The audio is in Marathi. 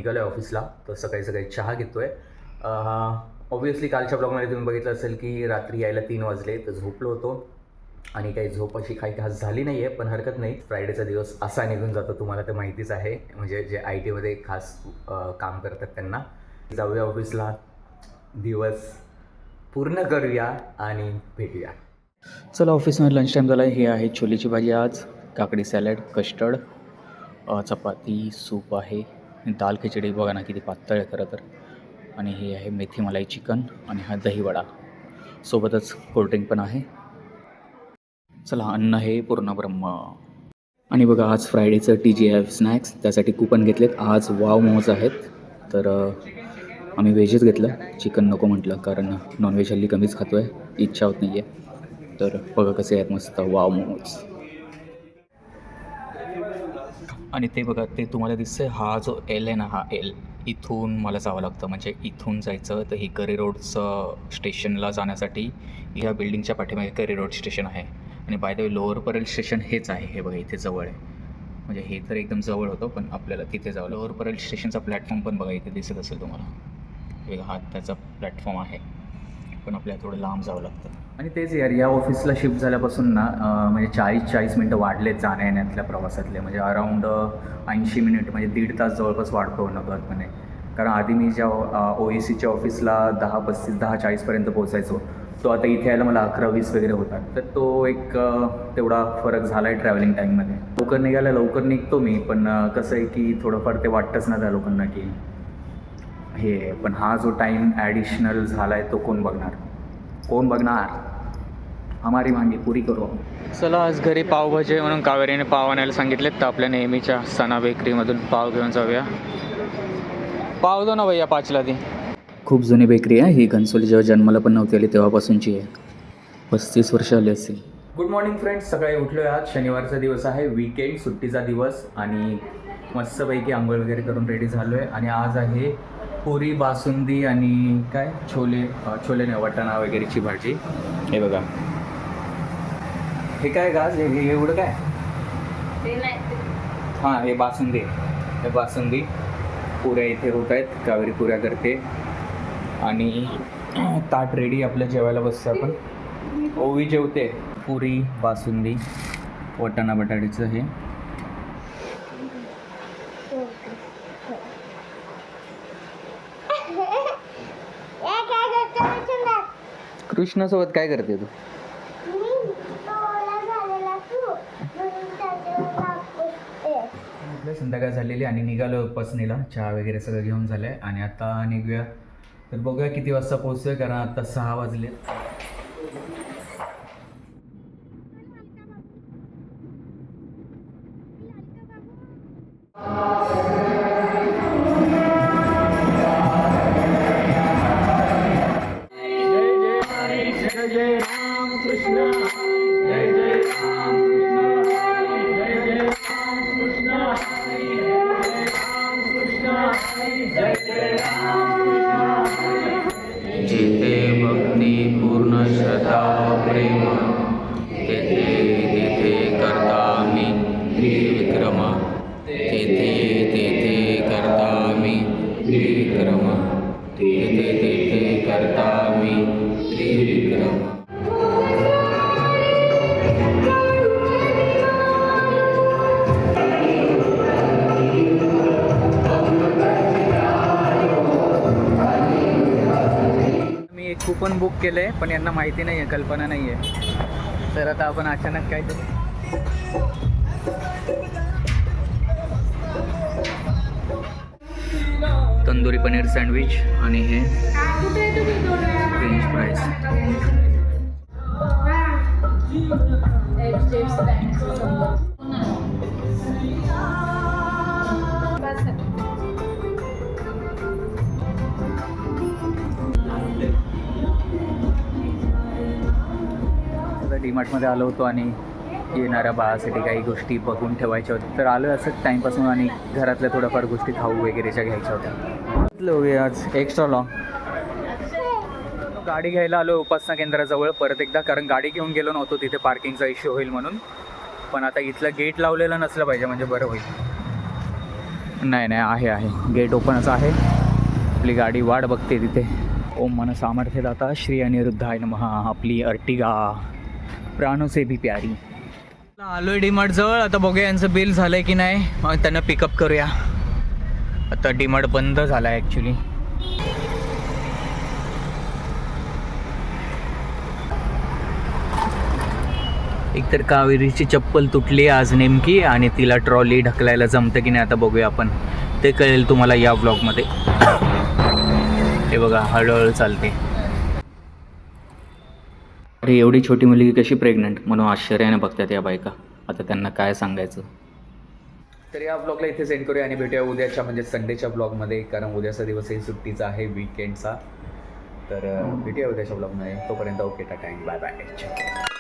निघालो आहे ऑफिसला. तर सकाळी सकाळी चहा घेतो आहे. ऑब्व्हियसली कालच्या ब्लॉगमध्ये तुम्ही बघितलं असेल की रात्री यायला 3 वाजले, तर झोपलो होतो आणि काही झोप अशी काही खास झाली नाही आहे. पण हरकत नाही, फ्रायडेचा दिवस असा निघून जातो, तुम्हाला तर माहितीच आहे. म्हणजे जे IT मध्ये खास काम करतात त्यांना. जाऊया ऑफिसला, दिवस पूर्ण करूया आणि भेटूया. चला, ऑफिसमध्ये लंच टाईम झाला आहे. हे आहे छोलेची भाजी आज, काकडी सॅलड, कस्टर्ड, चपाती, सूप आहे, दाल खिचडी बघा ना किती पातळ आहे खरं तर. आणि हे आहे मेथी मलाई चिकन आणि हा दहीवडा, सोबतच कोल्ड्रिंक पण आहे. चला, अन्न हे पूर्ण ब्रह्म. आणि बघा, आज फ्रायडेचं TGF स्नॅक्स, त्यासाठी कूपन घेतलेत. आज वाव मोमोज आहेत, तर आम्ही व्हेजच घेतलं. चिकन नको म्हटलं, कारण नॉनव्हेज हल्ली कमीच खातो आहे, इच्छा होत नाही आहे. तर बघा कसे आहेत, मस्त वाव मोमोज. आणि ते बघा, ते तुम्हाला दिसतंय, हा जो L आहे ना, हा L इथून मला जावं लागतं. म्हणजे इथून जायचं तर ही करी रोडचं स्टेशनला जाण्यासाठी ह्या बिल्डिंगच्या पाठीमागे करी रोड स्टेशन आहे. आणि by the way, lower Parel station हेच आहे. हे बघा, इथे जवळ आहे. म्हणजे हे तर एकदम जवळ होतं, पण आपल्याला तिथे जावं. लोअर परेल स्टेशनचा प्लॅटफॉर्म पण बघा, इथे दिसत असेल तुम्हाला. बघा, हा त्याचा प्लॅटफॉर्म आहे, पण आपल्याला थोडं लांब जावं लागतं. आणि तेच यार, या ऑफिसला शिफ्ट झाल्यापासून ना म्हणजे 40 मिनटं वाढलेत जाण्या येण्यातल्या प्रवासातले. म्हणजे अराऊंड 80 मिनिट, म्हणजे 1.5 तास जवळपास वाढतो नकळतपणे. कारण आधी मी ज्या OECच्या ऑफिसला 10:35 10:40पर्यंत पोहोचायचो, तो आता इथे यायला मला 11:20 वगैरे होतात. तर तो एक तेवढा फरक झाला आहे ट्रॅव्हलिंग टाईममध्ये. लवकर निघायला लवकर निघतो मी, पण कसं आहे की थोडंफार ते वाटतंच ना त्या लोकांना की हे. पण हा जो टाईम ॲडिशनल झाला आहे तो कोण बघणार? हमारी मांगी पुरी करू. चला, आज घरी पावभाजी आहे म्हणून कावेरीने पाव आणायला सांगितलेत. तर आपल्या नेहमीच्या सना बेकरीमधून पाव घेऊन जाऊया. पाव दो ना भैया 5ला दी. खूप जुनी बेकरी आहे ही. घनसोली जेव्हा जन्माला पण नव्हती आली तेव्हापासूनची आहे. 35 वर्ष आली असतील. Good morning friends. सकाळी उठलो आहे. आज शनिवारचा दिवस आहे, वीकेंड, सुट्टीचा दिवस. आणि मस्तपैकी आंघोळ वगैरे करून रेडी झालो आहे. आणि आज आहे पुरी, बासुंदी आणि काय छोले नाही, वाटाणा वगैरेची भाजी. हे बघा, हे काय गाज, हे एवढं काय? हां, हे बासुंदी. हे बासुंदी, पुऱ्या इथे होत आहेत. कावेरी पुऱ्या करते आणि ताट रेडी, आपल्या जेवायला बसतं आपण. ओवी जेवते. पुरी, बासुंदी, वाटाणा बटाट्याचं हे. कृष्णासोबत काय करते तू? संध्याकाळ झालेली आणि निघालो पसनीला. चहा वगैरे सगळं घेऊन झालं आहे आणि आता निघूया. तर बघूया किती वाजता पोहोचतोय, कारण आता 6 वाजले. जिथे भक्ती पूर्ण श्रद्धा प्रेम, तेथे करता मी त्रिविक्रम. तेथे करता मी त्रिविक्रम. तेथे करता मी त्रिविक्रम. कूपन बुक केलं आहे, पण यांना माहिती नाही आहे, कल्पना नाही आहे. तर आता आपण अचानक काय तंदुरी पनीर सँडविच आणि हे फ्रेंच फ्राईज. डीमार्टमध्ये आलो होतो आणि येणाऱ्या बाळासाठी काही गोष्टी बघून ठेवायच्या होत्या. तर आलो असंच टाईमपास म्हणून आणि घरातल्या थोड्याफार गोष्टी खाऊ वगैरेच्या घ्यायच्या होत्या. आज एक्स्ट्रा लॉंग गाडी घ्यायला आलो उपासना केंद्राजवळ परत एकदा, कारण गाडी घेऊन गेलो नव्हतो तिथे, पार्किंगचा इश्यू होईल म्हणून. पण आता इथलं गेट लावलेलं नसलं पाहिजे म्हणजे बरं होईल. नाही आहे गेट ओपनच आहे. आपली गाडी वाट बघते तिथे. ओम मन सामर्थ्य दाता श्री अनिरुद्धाय नमः. आपली अर्टिगा प्राणो से भी प्यारी. आलोय डीमार्ट जवळ. आता बघूया यांचं बिल झालंय की नाही, मग त्यांना पिकअप करूया. आता डीमार्ट बंद झाला आहे ॲक्च्युली. एकतर कावेरीची चप्पल तुटली आज नेमकी आणि तिला ट्रॉली ढकलायला जमतं की नाही आता बघूया आपण. ते कळेल तुम्हाला या व्लॉगमध्ये. हे बघा हळूहळू चालते. अरे एवढी छोटी मुलगी कशी प्रेग्नंट म्हणून आश्चर्याने बघतात या बायका. आता त्यांना काय सांगायचं. तर या ब्लॉगला इथे सेंड करूया आणि भेटूया उद्याच्या म्हणजे संडेच्या ब्लॉगमध्ये, कारण उद्याचा दिवसही सुट्टीचा आहे, वीकेंडचा. तर भेटूया उद्याच्या ब्लॉगमध्ये. तोपर्यंत ओके, टाटा, बाय बाय.